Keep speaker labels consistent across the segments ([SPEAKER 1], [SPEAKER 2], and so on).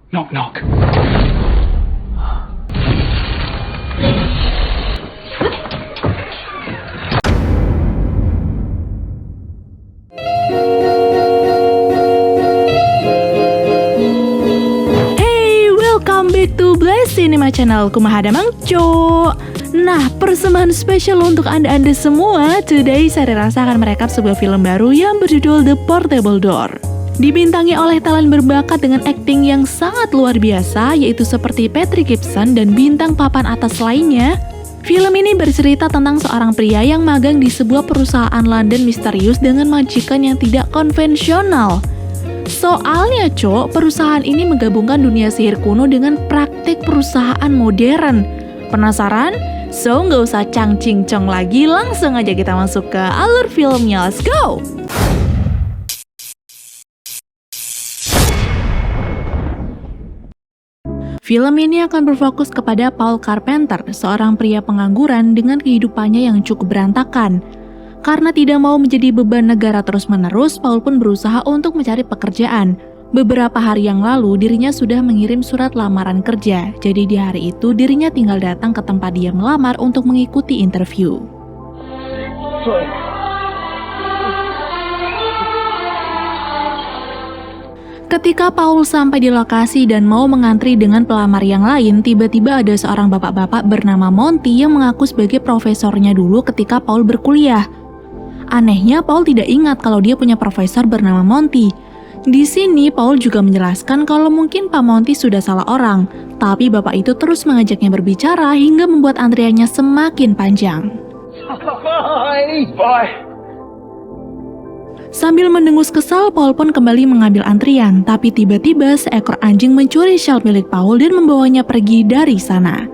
[SPEAKER 1] Knock, knock.
[SPEAKER 2] Hey, welcome back to Blast Cinema Channel Kumaha Mangco. Nah, persembahan spesial untuk anda semua. Today saya rasa akan merekap sebuah film baru yang berjudul The Portable Door. Dibintangi oleh talent berbakat dengan akting yang sangat luar biasa, yaitu seperti Patrick Gibson dan bintang papan atas lainnya. Film ini bercerita tentang seorang pria yang magang di sebuah perusahaan London misterius dengan majikan yang tidak konvensional. Soalnya perusahaan ini menggabungkan dunia sihir kuno dengan praktik perusahaan modern. Penasaran? So, nggak usah cang-cing-cong lagi, langsung aja kita masuk ke alur filmnya, let's go! Film ini akan berfokus kepada Paul Carpenter, seorang pria pengangguran dengan kehidupannya yang cukup berantakan. Karena tidak mau menjadi beban negara terus-menerus, Paul pun berusaha untuk mencari pekerjaan. Beberapa hari yang lalu, dirinya sudah mengirim surat lamaran kerja. Jadi di hari itu, dirinya tinggal datang ke tempat dia melamar untuk mengikuti interview. Ketika Paul sampai di lokasi dan mau mengantri dengan pelamar yang lain, tiba-tiba ada seorang bapak-bapak bernama Monty yang mengaku sebagai profesornya dulu ketika Paul berkuliah. Anehnya, Paul tidak ingat kalau dia punya profesor bernama Monty. Di sini, Paul juga menjelaskan kalau mungkin Pak Monty sudah salah orang, tapi bapak itu terus mengajaknya berbicara hingga membuat antriannya semakin panjang.
[SPEAKER 1] Bye.
[SPEAKER 2] Sambil mendengus kesal, Paul pun kembali mengambil antrian, tapi tiba-tiba seekor anjing mencuri syal milik Paul dan membawanya pergi dari sana.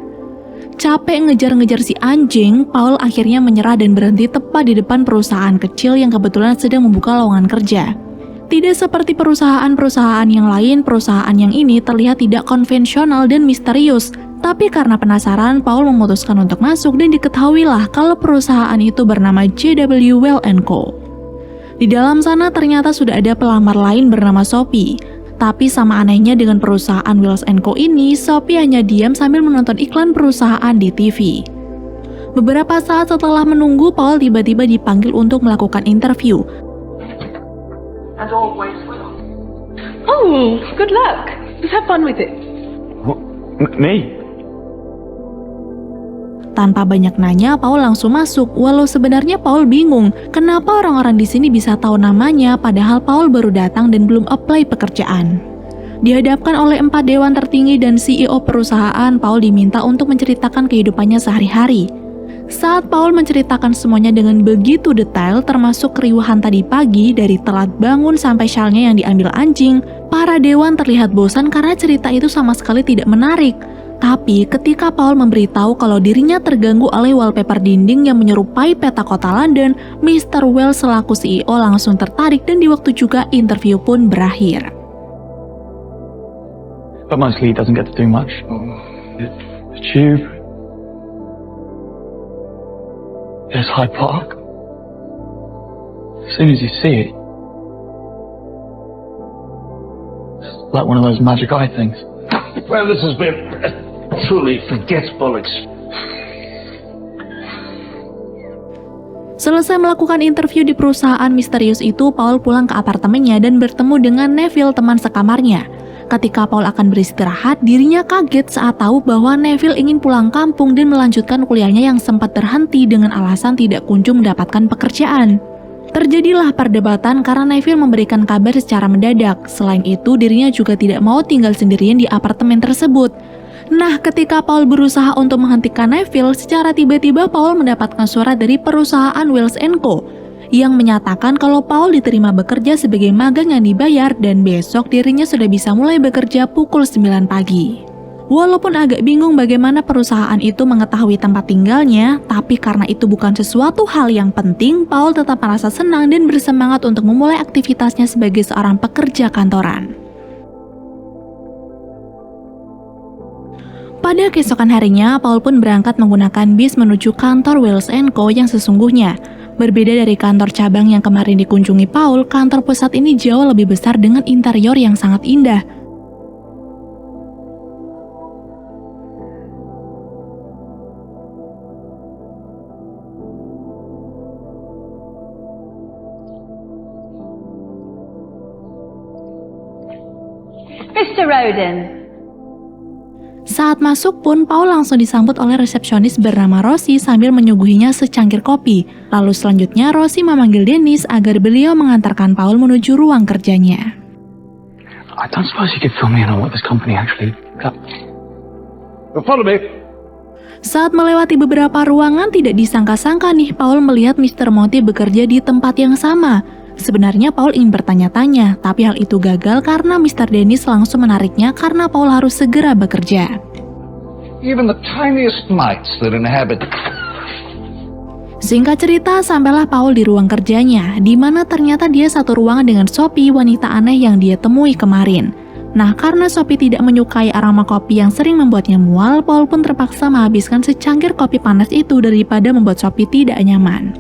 [SPEAKER 2] Capek ngejar-ngejar si anjing, Paul akhirnya menyerah dan berhenti tepat di depan perusahaan kecil yang kebetulan sedang membuka lowongan kerja. Tidak seperti perusahaan-perusahaan yang lain, perusahaan yang ini terlihat tidak konvensional dan misterius. Tapi karena penasaran, Paul memutuskan untuk masuk dan diketahuilah kalau perusahaan itu bernama JW Well & Co. Di dalam sana ternyata sudah ada pelamar lain bernama Sophie. Tapi sama anehnya dengan perusahaan Wells & Co ini, Sophie hanya diam sambil menonton iklan perusahaan di TV. Beberapa saat setelah menunggu, Paul tiba-tiba dipanggil untuk melakukan interview.
[SPEAKER 1] And always will.
[SPEAKER 3] Oh, good luck. Just have fun with it.
[SPEAKER 1] What? Me?
[SPEAKER 2] Tanpa banyak nanya, Paul langsung masuk. Walau sebenarnya Paul bingung, kenapa orang-orang di sini bisa tahu namanya padahal Paul baru datang dan belum apply pekerjaan. Dihadapkan oleh 4 dewan tertinggi dan CEO perusahaan, Paul diminta untuk menceritakan kehidupannya sehari-hari. Saat Paul menceritakan semuanya dengan begitu detail, termasuk keriuhan tadi pagi dari telat bangun sampai syalnya yang diambil anjing, para dewan terlihat bosan karena cerita itu sama sekali tidak menarik. Tapi ketika Paul memberitahu kalau dirinya terganggu oleh wallpaper dinding yang menyerupai peta kota London, Mr. Wells selaku CEO langsung tertarik dan di waktu juga interview pun berakhir.
[SPEAKER 1] But mostly he doesn't get to do much. The tube. There's Hyde Park. As soon as you see it, it's like one of those magic eye things.
[SPEAKER 4] Well, this has been a truly forgettable experience.
[SPEAKER 2] Selesai melakukan interview di perusahaan misterius itu, Paul pulang ke apartemennya dan bertemu dengan Neville, teman sekamarnya. Ketika Paul akan beristirahat, dirinya kaget saat tahu bahwa Neville ingin pulang kampung dan melanjutkan kuliahnya yang sempat terhenti dengan alasan tidak kunjung mendapatkan pekerjaan. Terjadilah perdebatan karena Neville memberikan kabar secara mendadak. Selain itu, dirinya juga tidak mau tinggal sendirian di apartemen tersebut. Nah, ketika Paul berusaha untuk menghentikan Neville, secara tiba-tiba Paul mendapatkan surat dari perusahaan Wells & Co yang menyatakan kalau Paul diterima bekerja sebagai magang yang dibayar dan besok dirinya sudah bisa mulai bekerja pukul 9 pagi. Walaupun agak bingung bagaimana perusahaan itu mengetahui tempat tinggalnya, tapi karena itu bukan sesuatu hal yang penting, Paul tetap merasa senang dan bersemangat untuk memulai aktivitasnya sebagai seorang pekerja kantoran. Pada keesokan harinya, Paul pun berangkat menggunakan bis menuju kantor Wells & Co yang sesungguhnya. Berbeda dari kantor cabang yang kemarin dikunjungi Paul, kantor pusat ini jauh lebih besar dengan interior yang sangat indah.
[SPEAKER 3] Mr. Roden.
[SPEAKER 2] Saat masuk pun, Paul langsung disambut oleh resepsionis bernama Rosie sambil menyuguhinya secangkir kopi. Lalu selanjutnya Rosie memanggil Dennis agar beliau mengantarkan Paul menuju ruang kerjanya.
[SPEAKER 1] I don't suppose you could fill me in on what this company actually got.
[SPEAKER 4] Follow me.
[SPEAKER 2] Saat melewati beberapa ruangan, tidak disangka-sangka nih Paul melihat Mr. Monty bekerja di tempat yang sama. Sebenarnya Paul ingin bertanya-tanya, tapi hal itu gagal karena Mr. Dennis langsung menariknya karena Paul harus segera bekerja.
[SPEAKER 4] Even the tiniest mites that inhabit.
[SPEAKER 2] Singkat cerita, sampailah Paul di ruang kerjanya, di mana ternyata dia satu ruangan dengan Sophie, wanita aneh yang dia temui kemarin. Nah, karena Sophie tidak menyukai aroma kopi yang sering membuatnya mual, Paul pun terpaksa menghabiskan secangkir kopi panas itu daripada membuat Sophie tidak nyaman.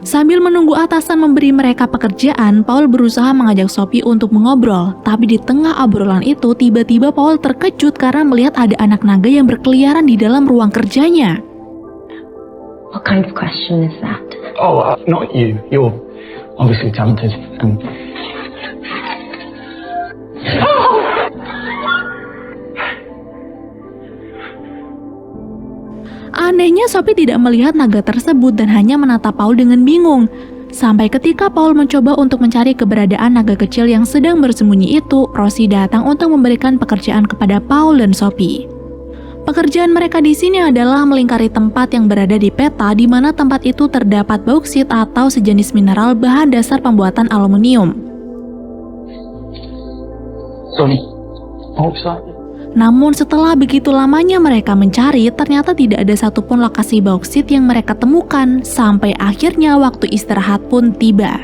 [SPEAKER 2] Sambil menunggu atasan memberi mereka pekerjaan, Paul berusaha mengajak Sophie untuk mengobrol. Tapi di tengah obrolan itu, tiba-tiba Paul terkejut karena melihat ada anak naga yang berkeliaran di dalam ruang kerjanya.
[SPEAKER 3] What kind of question is that?
[SPEAKER 1] Oh, not you. You're obviously talented. And
[SPEAKER 2] Anehnya Sophie tidak melihat naga tersebut dan hanya menatap Paul dengan bingung. Sampai ketika Paul mencoba untuk mencari keberadaan naga kecil yang sedang bersembunyi itu, Rosie datang untuk memberikan pekerjaan kepada Paul dan Sophie. Pekerjaan mereka di sini adalah melingkari tempat yang berada di peta, di mana tempat itu terdapat bauksit atau sejenis mineral bahan dasar pembuatan aluminium.
[SPEAKER 1] Sonny, outside.
[SPEAKER 2] Namun setelah begitu lamanya mereka mencari, ternyata tidak ada satupun lokasi bauksit yang mereka temukan, sampai akhirnya waktu istirahat pun tiba.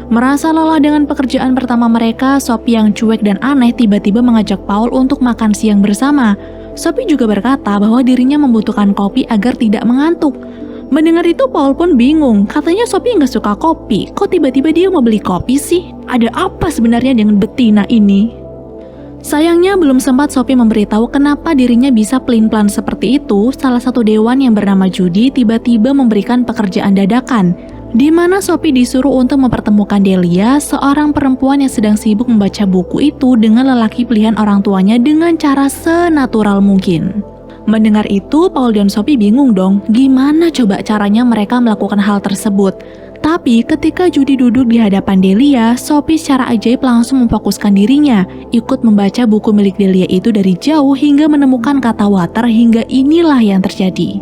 [SPEAKER 2] Merasa lelah dengan pekerjaan pertama mereka, Sophie yang cuek dan aneh tiba-tiba mengajak Paul untuk makan siang bersama. Sophie juga berkata bahwa dirinya membutuhkan kopi agar tidak mengantuk. Mendengar itu Paul pun bingung, katanya Sophie nggak suka kopi, kok tiba-tiba dia mau beli kopi sih? Ada apa sebenarnya dengan betina ini? Sayangnya belum sempat Sophie memberitahu kenapa dirinya bisa pelin-pelan seperti itu, salah satu dewan yang bernama Judy tiba-tiba memberikan pekerjaan dadakan, di mana Sophie disuruh untuk mempertemukan Delia, seorang perempuan yang sedang sibuk membaca buku itu dengan lelaki pilihan orang tuanya dengan cara senatural mungkin. Mendengar itu, Paul dan Sophie bingung dong, gimana coba caranya mereka melakukan hal tersebut. Tapi ketika Judy duduk di hadapan Delia, Sophie secara ajaib langsung memfokuskan dirinya, ikut membaca buku milik Delia itu dari jauh hingga menemukan kata water, hingga inilah yang terjadi.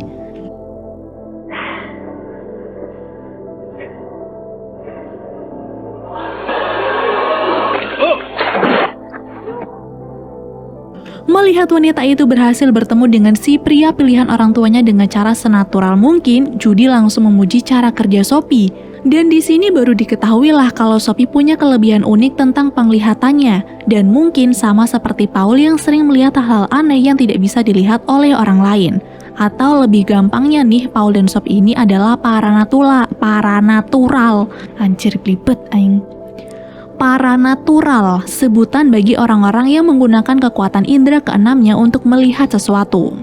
[SPEAKER 2] Melihat wanita itu berhasil bertemu dengan si pria pilihan orang tuanya dengan cara senatural mungkin, Judy langsung memuji cara kerja Sophie. Dan di sini baru diketahuilah kalau Sophie punya kelebihan unik tentang penglihatannya, dan mungkin sama seperti Paul yang sering melihat hal-hal aneh yang tidak bisa dilihat oleh orang lain. Atau lebih gampangnya nih, Paul dan Sophie ini adalah paranatural. Anjir belibet aing. Paranatural, sebutan bagi orang-orang yang menggunakan kekuatan indera keenamnya untuk melihat sesuatu.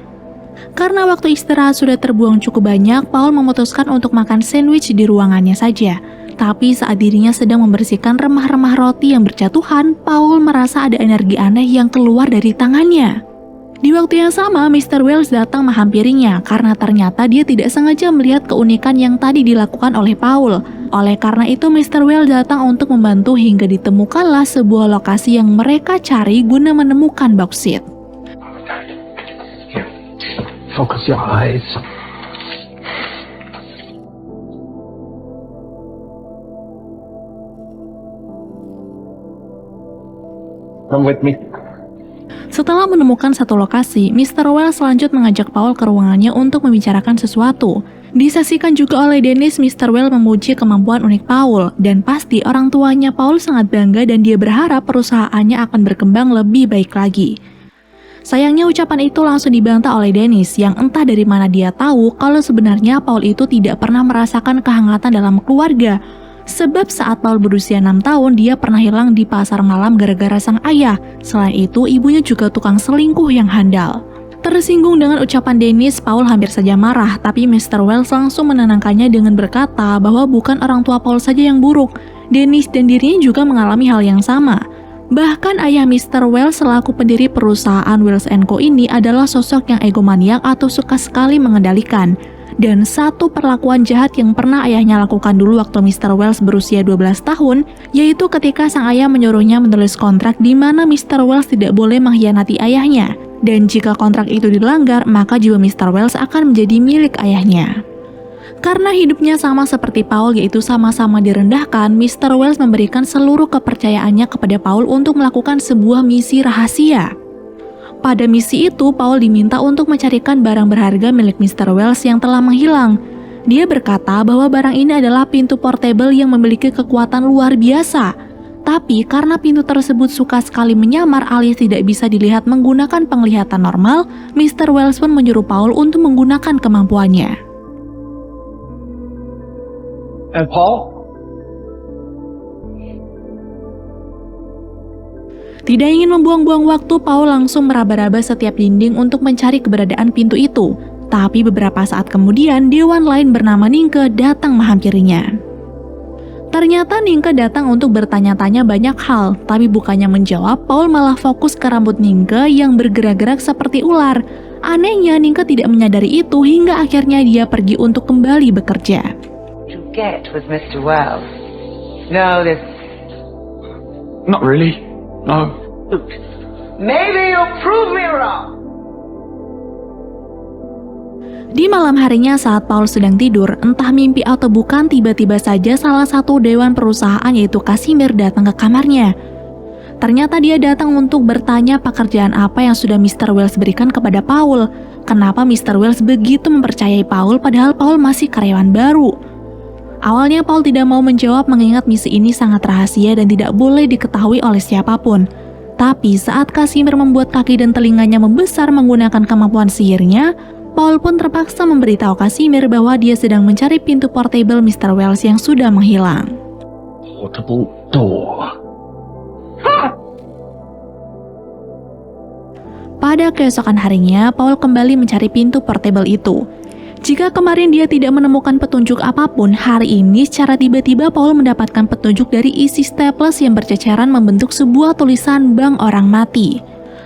[SPEAKER 2] Karena waktu istirahat sudah terbuang cukup banyak, Paul memutuskan untuk makan sandwich di ruangannya saja. Tapi saat dirinya sedang membersihkan remah-remah roti yang berjatuhan, Paul merasa ada energi aneh yang keluar dari tangannya. Di waktu yang sama, Mr. Wells datang menghampirinya karena ternyata dia tidak sengaja melihat keunikan yang tadi dilakukan oleh Paul. Oleh karena itu, Mr. Wells datang untuk membantu hingga ditemukanlah sebuah lokasi yang mereka cari guna menemukan bauksit.
[SPEAKER 1] Focus your eyes. Come with me.
[SPEAKER 2] Setelah menemukan satu lokasi, Mr. Wells selanjutnya mengajak Paul ke ruangannya untuk membicarakan sesuatu. Disaksikan juga oleh Dennis, Mr. Wells memuji kemampuan unik Paul, dan pasti orang tuanya Paul sangat bangga dan dia berharap perusahaannya akan berkembang lebih baik lagi. Sayangnya ucapan itu langsung dibantah oleh Dennis yang entah dari mana dia tahu kalau sebenarnya Paul itu tidak pernah merasakan kehangatan dalam keluarga. Sebab saat Paul berusia 6 tahun, dia pernah hilang di pasar malam gara-gara sang ayah. Selain itu, ibunya juga tukang selingkuh yang handal. Tersinggung dengan ucapan Dennis, Paul hampir saja marah, tapi Mr. Wells langsung menenangkannya dengan berkata bahwa bukan orang tua Paul saja yang buruk. Dennis dan dirinya juga mengalami hal yang sama. Bahkan ayah Mr. Wells selaku pendiri perusahaan Wells & Co ini adalah sosok yang egomaniak atau suka sekali mengendalikan. Dan satu perlakuan jahat yang pernah ayahnya lakukan dulu waktu Mr. Wells berusia 12 tahun, yaitu ketika sang ayah menyuruhnya menulis kontrak di mana Mr. Wells tidak boleh mengkhianati ayahnya. Dan jika kontrak itu dilanggar, maka jiwa Mr. Wells akan menjadi milik ayahnya. Karena hidupnya sama seperti Paul, yaitu sama-sama direndahkan, Mr. Wells memberikan seluruh kepercayaannya kepada Paul untuk melakukan sebuah misi rahasia. Pada misi itu, Paul diminta untuk mencarikan barang berharga milik Mr. Wells yang telah menghilang. Dia berkata bahwa barang ini adalah pintu portable yang memiliki kekuatan luar biasa. Tapi karena pintu tersebut suka sekali menyamar alias tidak bisa dilihat menggunakan penglihatan normal, Mr. Wells pun menyuruh Paul untuk menggunakan kemampuannya.
[SPEAKER 1] And Paul?
[SPEAKER 2] Tidak ingin membuang-buang waktu, Paul langsung meraba-raba setiap dinding untuk mencari keberadaan pintu itu. Tapi beberapa saat kemudian, dewan lain bernama Ningke datang menghampirinya. Ternyata Ningke datang untuk bertanya-tanya banyak hal, tapi bukannya menjawab, Paul malah fokus ke rambut Ningke yang bergerak-gerak seperti ular. Anehnya, Ningke tidak menyadari itu hingga akhirnya dia pergi untuk kembali bekerja.
[SPEAKER 5] To get with Mr. Wells. No, this...
[SPEAKER 1] Not really. No.
[SPEAKER 5] Maybe you'll prove me wrong.
[SPEAKER 2] Di malam harinya saat Paul sedang tidur, entah mimpi atau bukan, tiba-tiba saja salah satu dewan perusahaan yaitu Casimir datang ke kamarnya. Ternyata dia datang untuk bertanya pekerjaan apa yang sudah Mr. Wells berikan kepada Paul. Kenapa Mr. Wells begitu mempercayai Paul padahal Paul masih karyawan baru? Awalnya Paul tidak mau menjawab mengingat misi ini sangat rahasia dan tidak boleh diketahui oleh siapapun. Tapi saat Casimir membuat kaki dan telinganya membesar menggunakan kemampuan sihirnya, Paul pun terpaksa memberitahu Casimir bahwa dia sedang mencari pintu portable Mr. Wells yang sudah menghilang.
[SPEAKER 1] Portable door.
[SPEAKER 2] Pada keesokan harinya, Paul kembali mencari pintu portable itu. Jika kemarin dia tidak menemukan petunjuk apapun, hari ini secara tiba-tiba Paul mendapatkan petunjuk dari isi staples yang berceceran membentuk sebuah tulisan bank orang mati.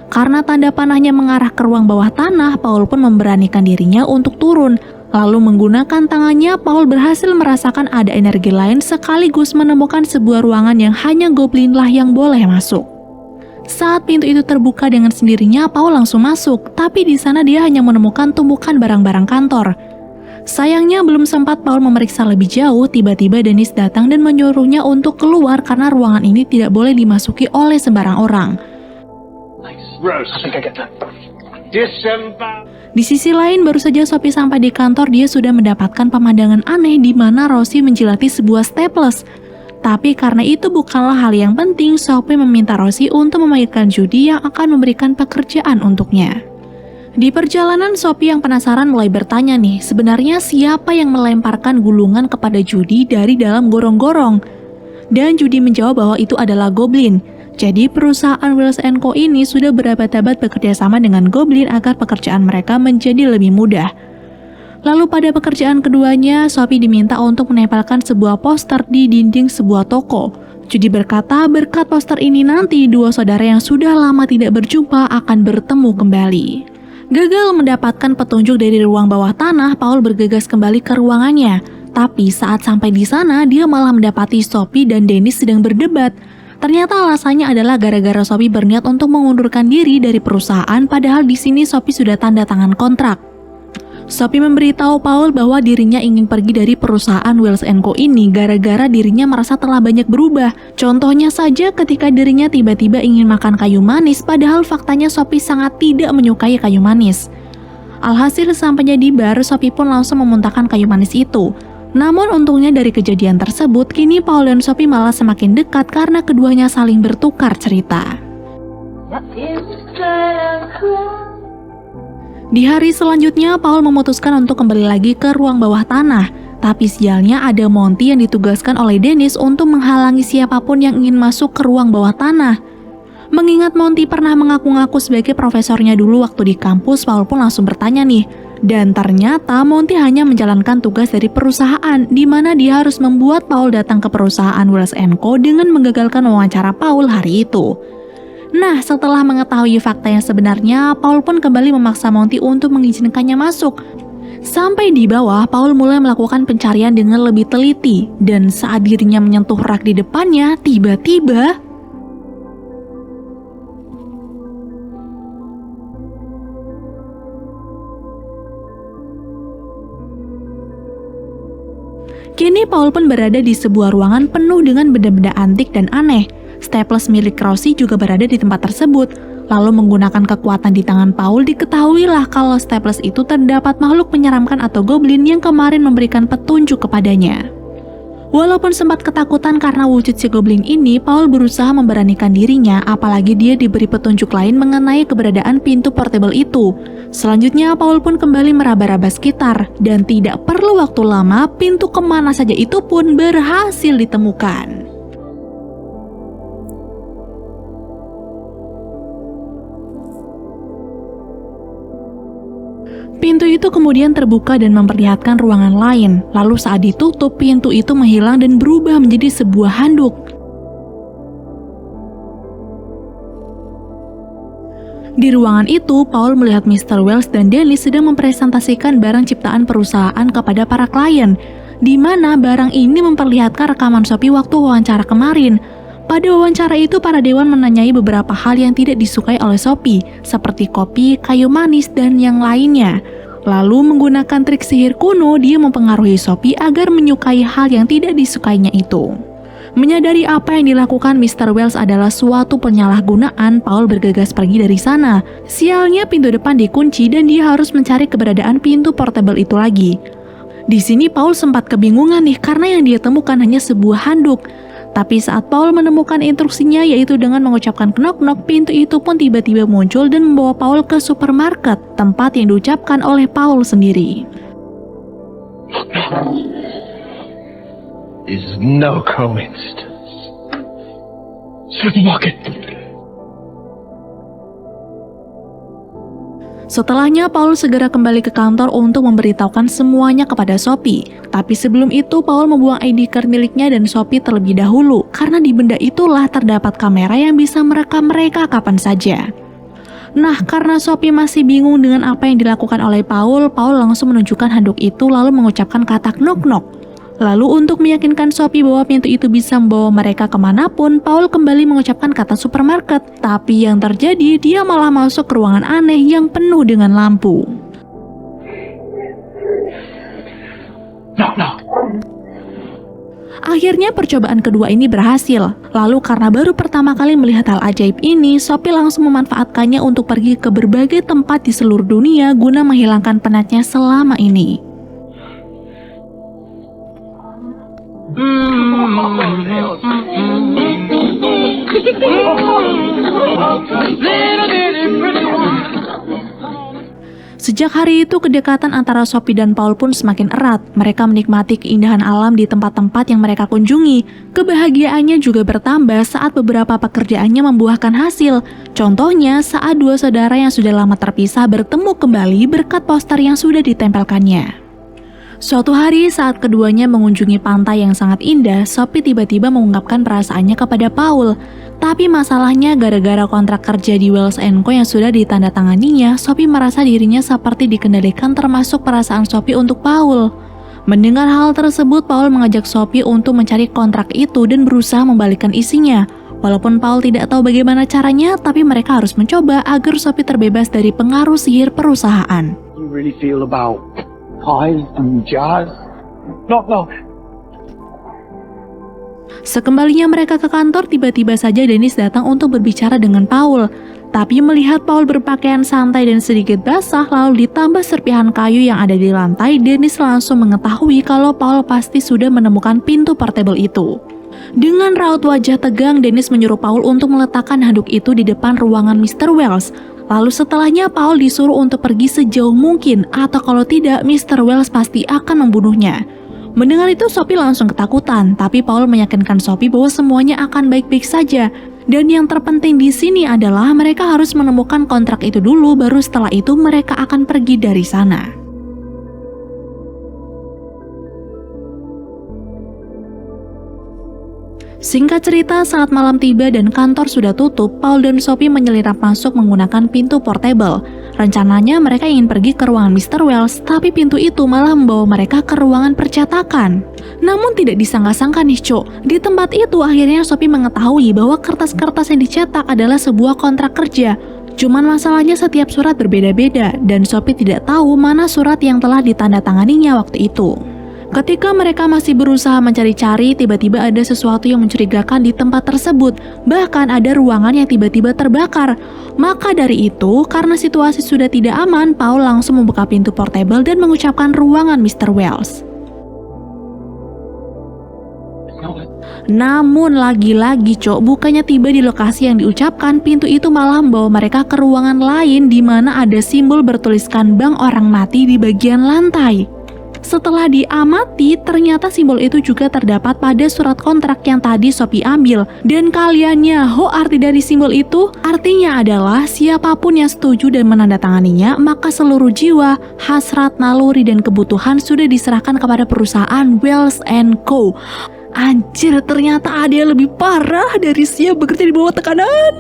[SPEAKER 2] Karena tanda panahnya mengarah ke ruang bawah tanah, Paul pun memberanikan dirinya untuk turun. Lalu menggunakan tangannya, Paul berhasil merasakan ada energi lain sekaligus menemukan sebuah ruangan yang hanya goblinlah yang boleh masuk. Saat pintu itu terbuka dengan sendirinya, Paul langsung masuk, tapi di sana dia hanya menemukan tumpukan barang-barang kantor. Sayangnya belum sempat Paul memeriksa lebih jauh, tiba-tiba Dennis datang dan menyuruhnya untuk keluar karena ruangan ini tidak boleh dimasuki oleh sembarang orang.
[SPEAKER 4] Rose.
[SPEAKER 1] I think I get that.
[SPEAKER 4] Disembowel.
[SPEAKER 2] Di sisi lain, baru saja Sophie sampai di kantor, dia sudah mendapatkan pemandangan aneh di mana Rosie menjilati sebuah staples. Tapi karena itu bukanlah hal yang penting, Sophie meminta Rosie untuk memanggilkan Judy yang akan memberikan pekerjaan untuknya. Di perjalanan, Sophie yang penasaran mulai bertanya nih, sebenarnya siapa yang melemparkan gulungan kepada Judy dari dalam gorong-gorong? Dan Judy menjawab bahwa itu adalah Goblin. Jadi perusahaan Wells & Co ini sudah berabad-abad bekerja sama dengan Goblin agar pekerjaan mereka menjadi lebih mudah. Lalu pada pekerjaan keduanya, Sophie diminta untuk menempelkan sebuah poster di dinding sebuah toko. Judy berkata berkat poster ini nanti dua saudara yang sudah lama tidak berjumpa akan bertemu kembali. Gagal mendapatkan petunjuk dari ruang bawah tanah, Paul bergegas kembali ke ruangannya. Tapi saat sampai di sana, dia malah mendapati Sophie dan Dennis sedang berdebat. Ternyata alasannya adalah gara-gara Sophie berniat untuk mengundurkan diri dari perusahaan, padahal di sini Sophie sudah tanda tangan kontrak. Sophie memberitahu Paul bahwa dirinya ingin pergi dari perusahaan Wells & Co ini gara-gara dirinya merasa telah banyak berubah. Contohnya saja ketika dirinya tiba-tiba ingin makan kayu manis, padahal faktanya Sophie sangat tidak menyukai kayu manis. Alhasil sampainya di bar, Sophie pun langsung memuntahkan kayu manis itu. Namun untungnya dari kejadian tersebut, kini Paul dan Sophie malah semakin dekat karena keduanya saling bertukar cerita. Di hari selanjutnya, Paul memutuskan untuk kembali lagi ke ruang bawah tanah. Tapi sialnya ada Monty yang ditugaskan oleh Dennis untuk menghalangi siapapun yang ingin masuk ke ruang bawah tanah. Mengingat Monty pernah mengaku-ngaku sebagai profesornya dulu waktu di kampus, Paul pun langsung bertanya nih. Dan ternyata Monty hanya menjalankan tugas dari perusahaan, di mana dia harus membuat Paul datang ke perusahaan Wells & Co dengan menggagalkan wawancara Paul hari itu. Nah, setelah mengetahui fakta yang sebenarnya, Paul pun kembali memaksa Monty untuk mengizinkannya masuk. Sampai di bawah, Paul mulai melakukan pencarian dengan lebih teliti, dan saat dirinya menyentuh rak di depannya, tiba-tiba kini Paul pun berada di sebuah ruangan penuh dengan benda-benda antik dan aneh. Staples milik Rosie juga berada di tempat tersebut. Lalu menggunakan kekuatan di tangan Paul, diketahuilah kalau Staples itu terdapat makhluk menyeramkan atau goblin yang kemarin memberikan petunjuk kepadanya. Walaupun sempat ketakutan karena wujud si goblin ini, Paul berusaha memberanikan dirinya, apalagi dia diberi petunjuk lain mengenai keberadaan pintu portable itu. Selanjutnya, Paul pun kembali meraba-raba sekitar, dan tidak perlu waktu lama, pintu kemana saja itu pun berhasil ditemukan. Pintu itu kemudian terbuka dan memperlihatkan ruangan lain. Lalu saat ditutup, pintu itu menghilang dan berubah menjadi sebuah handuk. Di ruangan itu, Paul melihat Mr. Wells dan Dennis sedang mempresentasikan barang ciptaan perusahaan kepada para klien, di mana barang ini memperlihatkan rekaman Sophie waktu wawancara kemarin. Pada wawancara itu, para dewan menanyai beberapa hal yang tidak disukai oleh Sophie, seperti kopi, kayu manis, dan yang lainnya. Lalu menggunakan trik sihir kuno, dia mempengaruhi Sophie agar menyukai hal yang tidak disukainya itu. Menyadari apa yang dilakukan Mr. Wells adalah suatu penyalahgunaan, Paul bergegas pergi dari sana. Sialnya pintu depan dikunci dan dia harus mencari keberadaan pintu portable itu lagi. Di sini Paul sempat kebingungan nih karena yang dia temukan hanya sebuah handuk. Tapi saat Paul menemukan instruksinya, yaitu dengan mengucapkan knock-knock, pintu itu pun tiba-tiba muncul dan membawa Paul ke supermarket, tempat yang diucapkan oleh Paul sendiri.
[SPEAKER 1] Is no coincidence. Supermarket.
[SPEAKER 2] Setelahnya, Paul segera kembali ke kantor untuk memberitahukan semuanya kepada Sophie. Tapi sebelum itu, Paul membuang ID card miliknya dan Sophie terlebih dahulu, karena di benda itulah terdapat kamera yang bisa merekam mereka kapan saja. Nah, karena Sophie masih bingung dengan apa yang dilakukan oleh Paul, Paul langsung menunjukkan handuk itu lalu mengucapkan kata knock-knock. Lalu untuk meyakinkan Sophie bahwa pintu itu bisa membawa mereka kemanapun, Paul kembali mengucapkan kata supermarket. Tapi yang terjadi, dia malah masuk ke ruangan aneh yang penuh dengan lampu.
[SPEAKER 1] No.
[SPEAKER 2] Akhirnya percobaan kedua ini berhasil. Lalu karena baru pertama kali melihat hal ajaib ini, Sophie langsung memanfaatkannya untuk pergi ke berbagai tempat di seluruh dunia guna menghilangkan penatnya selama ini. Sejak hari itu, kedekatan antara Sophie dan Paul pun semakin erat. Mereka menikmati keindahan alam di tempat-tempat yang mereka kunjungi. Kebahagiaannya juga bertambah saat beberapa pekerjaannya membuahkan hasil. Contohnya, saat dua saudara yang sudah lama terpisah bertemu kembali berkat poster yang sudah ditempelkannya. Suatu hari saat keduanya mengunjungi pantai yang sangat indah, Sophie tiba-tiba mengungkapkan perasaannya kepada Paul. Tapi masalahnya gara-gara kontrak kerja di Wells & Co yang sudah ditandatanganinya, Sophie merasa dirinya seperti dikendalikan termasuk perasaan Sophie untuk Paul. Mendengar hal tersebut, Paul mengajak Sophie untuk mencari kontrak itu dan berusaha membalikkan isinya. Walaupun Paul tidak tahu bagaimana caranya, tapi mereka harus mencoba agar Sophie terbebas dari pengaruh sihir perusahaan.
[SPEAKER 1] You really feel about pies and jazz? No.
[SPEAKER 2] Sekembalinya mereka ke kantor, tiba-tiba saja Dennis datang untuk berbicara dengan Paul. Tapi melihat Paul berpakaian santai dan sedikit basah, lalu ditambah serpihan kayu yang ada di lantai, Dennis langsung mengetahui kalau Paul pasti sudah menemukan pintu portable itu. Dengan raut wajah tegang, Dennis menyuruh Paul untuk meletakkan handuk itu di depan ruangan Mr. Wells. Lalu setelahnya Paul disuruh untuk pergi sejauh mungkin, atau kalau tidak Mr. Wells pasti akan membunuhnya. Mendengar itu Sophie langsung ketakutan, tapi Paul meyakinkan Sophie bahwa semuanya akan baik-baik saja. Dan yang terpenting di sini adalah mereka harus menemukan kontrak itu dulu, baru setelah itu mereka akan pergi dari sana. Singkat cerita, saat malam tiba dan kantor sudah tutup, Paul dan Sophie menyelirap masuk menggunakan pintu portable. Rencananya mereka ingin pergi ke ruangan Mr. Wells, tapi pintu itu malah membawa mereka ke ruangan percetakan. Namun tidak disangka-sangka nih Cok, di tempat itu akhirnya Sophie mengetahui bahwa kertas-kertas yang dicetak adalah sebuah kontrak kerja. Cuman masalahnya setiap surat berbeda-beda, dan Sophie tidak tahu mana surat yang telah ditandatanganinya waktu itu. Ketika mereka masih berusaha mencari-cari, tiba-tiba ada sesuatu yang mencurigakan di tempat tersebut. Bahkan ada ruangan yang tiba-tiba terbakar. Maka dari itu, karena situasi sudah tidak aman, Paul langsung membuka pintu portable dan mengucapkan ruangan Mr. Wells. Namun lagi-lagi Cok, bukannya tiba di lokasi yang diucapkan, pintu itu malah membawa mereka ke ruangan lain di mana ada simbol bertuliskan bank orang mati di bagian lantai. Setelah diamati, ternyata simbol itu juga terdapat pada surat kontrak yang tadi Sophie ambil. Dan kalian nyaho arti dari simbol itu? Artinya adalah siapapun yang setuju dan menandatanganinya, maka seluruh jiwa, hasrat, naluri, dan kebutuhan sudah diserahkan kepada perusahaan Wells & Co. Anjir, ternyata ada yang lebih parah dari siap bekerja di bawah tekanan.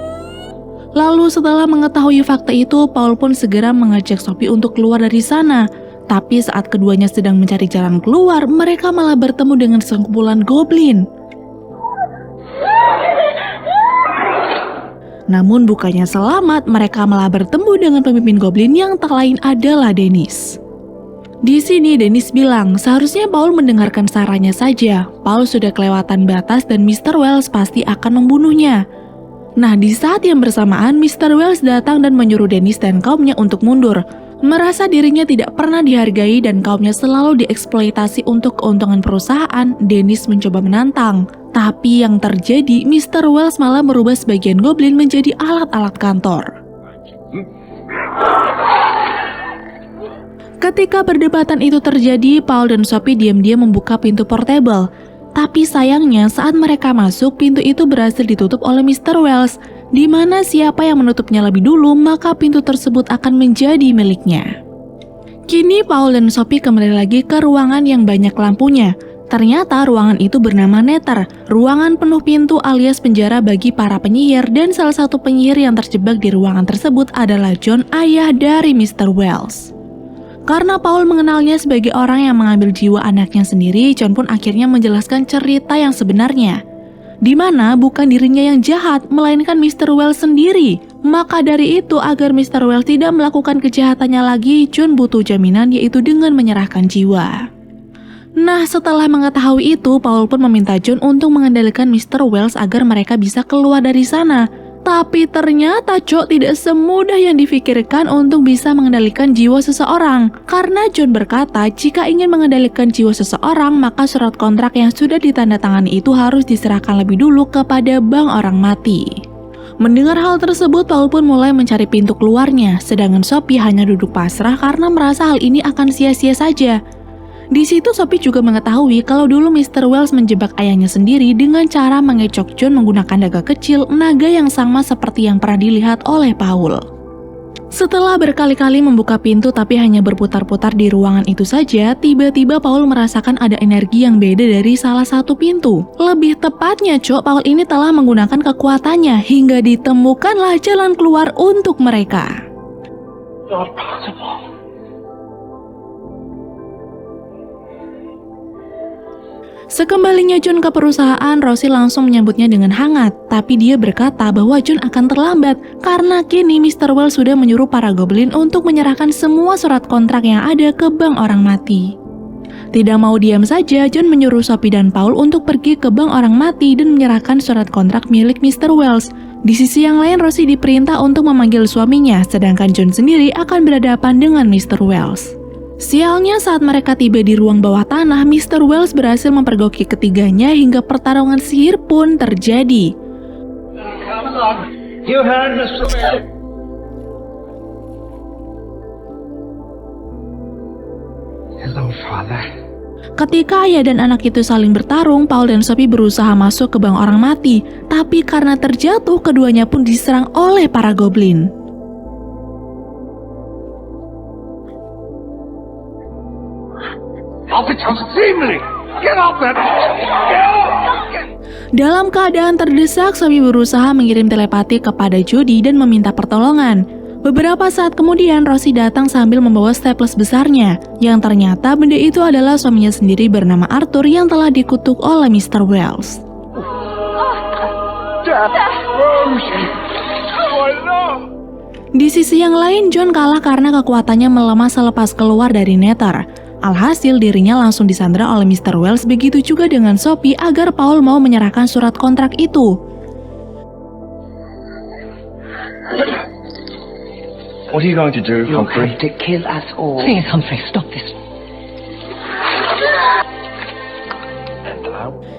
[SPEAKER 2] Lalu setelah mengetahui fakta itu, Paul pun segera mengajak Sophie untuk keluar dari sana. Tapi saat keduanya sedang mencari jalan keluar, mereka malah bertemu dengan sekumpulan goblin. Namun bukannya selamat, mereka malah bertemu dengan pemimpin goblin yang tak lain adalah Dennis. Di sini Dennis bilang, seharusnya Paul mendengarkan sarannya saja. Paul sudah kelewatan batas dan Mr. Wells pasti akan membunuhnya. Nah, di saat yang bersamaan, Mr. Wells datang dan menyuruh Dennis dan kaumnya untuk mundur. Merasa dirinya tidak pernah dihargai dan kaumnya selalu dieksploitasi untuk keuntungan perusahaan, Dennis mencoba menantang. Tapi yang terjadi, Mr. Wells malah merubah sebagian goblin menjadi alat-alat kantor. Ketika perdebatan itu terjadi, Paul dan Sophie diam-diam membuka pintu portable. Tapi sayangnya saat mereka masuk, pintu itu berhasil ditutup oleh Mr. Wells, di mana siapa yang menutupnya lebih dulu, maka pintu tersebut akan menjadi miliknya. Kini Paul dan Sophie kembali lagi ke ruangan yang banyak lampunya. Ternyata ruangan itu bernama Nether, ruangan penuh pintu alias penjara bagi para penyihir, dan salah satu penyihir yang terjebak di ruangan tersebut adalah John, ayah dari Mr. Wells. Karena Paul mengenalnya sebagai orang yang mengambil jiwa anaknya sendiri, John pun akhirnya menjelaskan cerita yang sebenarnya. Di mana bukan dirinya yang jahat, melainkan Mr. Wells sendiri. Maka dari itu, agar Mr. Wells tidak melakukan kejahatannya lagi, John butuh jaminan, yaitu dengan menyerahkan jiwa. Nah, setelah mengetahui itu, Paul pun meminta John untuk mengendalikan Mr. Wells agar mereka bisa keluar dari sana. Tapi ternyata Cok, tidak semudah yang difikirkan untuk bisa mengendalikan jiwa seseorang. Karena John berkata jika ingin mengendalikan jiwa seseorang, maka surat kontrak yang sudah ditandatangani itu harus diserahkan lebih dulu kepada bank orang mati. Mendengar hal tersebut, Paul pun mulai mencari pintu keluarnya, sedangkan Sophie hanya duduk pasrah karena merasa hal ini akan sia-sia saja. Di situ Sophie juga mengetahui kalau dulu Mr. Wells menjebak ayahnya sendiri dengan cara mengecok John menggunakan naga kecil, naga yang sama seperti yang pernah dilihat oleh Paul. Setelah berkali-kali membuka pintu tapi hanya berputar-putar di ruangan itu saja, tiba-tiba Paul merasakan ada energi yang beda dari salah satu pintu. Lebih tepatnya Cok, Paul ini telah menggunakan kekuatannya hingga ditemukanlah jalan keluar untuk mereka.
[SPEAKER 1] Not possible.
[SPEAKER 2] Sekembalinya John ke perusahaan, Rosie langsung menyambutnya dengan hangat. Tapi dia berkata bahwa John akan terlambat karena kini Mr. Wells sudah menyuruh para goblin untuk menyerahkan semua surat kontrak yang ada ke bank orang mati. Tidak mau diam saja, John menyuruh Sophie dan Paul untuk pergi ke bank orang mati dan menyerahkan surat kontrak milik Mr. Wells. Di sisi yang lain, Rosie diperintah untuk memanggil suaminya, sedangkan John sendiri akan berhadapan dengan Mr. Wells. Sialnya saat mereka tiba di ruang bawah tanah, Mr. Wells berhasil mempergoki ketiganya hingga pertarungan sihir pun terjadi.
[SPEAKER 4] Come on. You heard Mr. Wells.
[SPEAKER 1] Hello, Father.
[SPEAKER 2] Ketika ayah dan anak itu saling bertarung, Paul dan Sophie berusaha masuk ke bank orang mati, tapi karena terjatuh, keduanya pun diserang oleh para goblin.
[SPEAKER 4] I'll be extremely. Get off that. Get off.
[SPEAKER 2] Dalam keadaan terdesak, Sophie berusaha mengirim telepati kepada Jody dan meminta pertolongan. Beberapa saat kemudian, Rosie datang sambil membawa staples besarnya, yang ternyata benda itu adalah suaminya sendiri bernama Arthur yang telah dikutuk oleh Mr. Wells. Di sisi yang lain, John kalah karena kekuatannya melemah selepas keluar dari Nether. Alhasil dirinya langsung disandra oleh Mr. Wells, begitu juga dengan Sophie agar Paul mau menyerahkan surat kontrak itu.
[SPEAKER 1] What are you going to do,
[SPEAKER 5] You'll
[SPEAKER 1] Humphrey?
[SPEAKER 5] have to kill us all.
[SPEAKER 3] Please, Humphrey, stop this.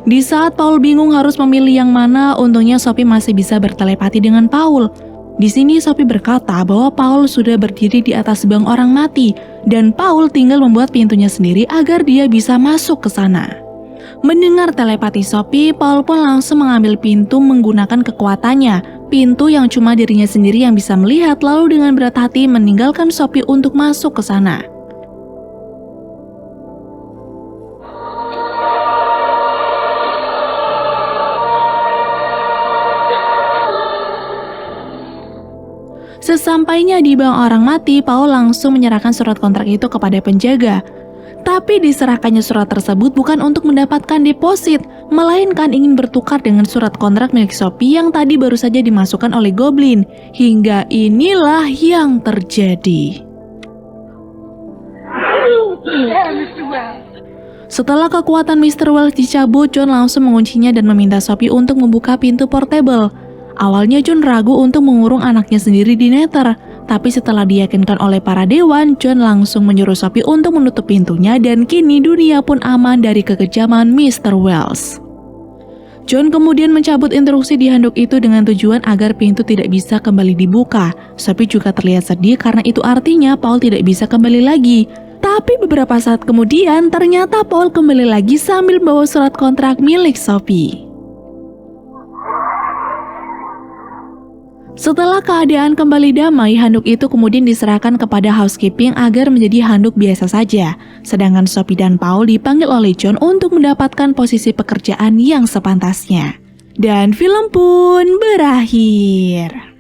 [SPEAKER 2] Di saat Paul bingung harus memilih yang mana, untungnya Sophie masih bisa bertelepati dengan Paul. Di sini Sophie berkata bahwa Paul sudah berdiri di atas bank orang mati dan Paul tinggal membuat pintunya sendiri agar dia bisa masuk ke sana. Mendengar telepati Sophie, Paul pun langsung mengambil pintu menggunakan kekuatannya. Pintu yang cuma dirinya sendiri yang bisa melihat, lalu dengan berat hati meninggalkan Sophie untuk masuk ke sana. Sesampainya di bank orang mati, Paul langsung menyerahkan surat kontrak itu kepada penjaga. Tapi diserahkannya surat tersebut bukan untuk mendapatkan deposit, melainkan ingin bertukar dengan surat kontrak milik Sophie yang tadi baru saja dimasukkan oleh Goblin. Hingga inilah yang terjadi. Setelah kekuatan Mr. Wells dicabut, John langsung menguncinya dan meminta Sophie untuk membuka pintu portable. Awalnya John ragu untuk mengurung anaknya sendiri di Nether, tapi setelah diyakinkan oleh para dewan, John langsung menyuruh Sophie untuk menutup pintunya dan kini dunia pun aman dari kekejaman Mr. Wells. John kemudian mencabut instruksi di handuk itu dengan tujuan agar pintu tidak bisa kembali dibuka. Sophie juga terlihat sedih karena itu artinya Paul tidak bisa kembali lagi. Tapi beberapa saat kemudian ternyata Paul kembali lagi sambil membawa surat kontrak milik Sophie. Setelah keadaan kembali damai, handuk itu kemudian diserahkan kepada housekeeping agar menjadi handuk biasa saja. Sedangkan Sophie dan Paul dipanggil oleh John untuk mendapatkan posisi pekerjaan yang sepantasnya. Dan film pun berakhir.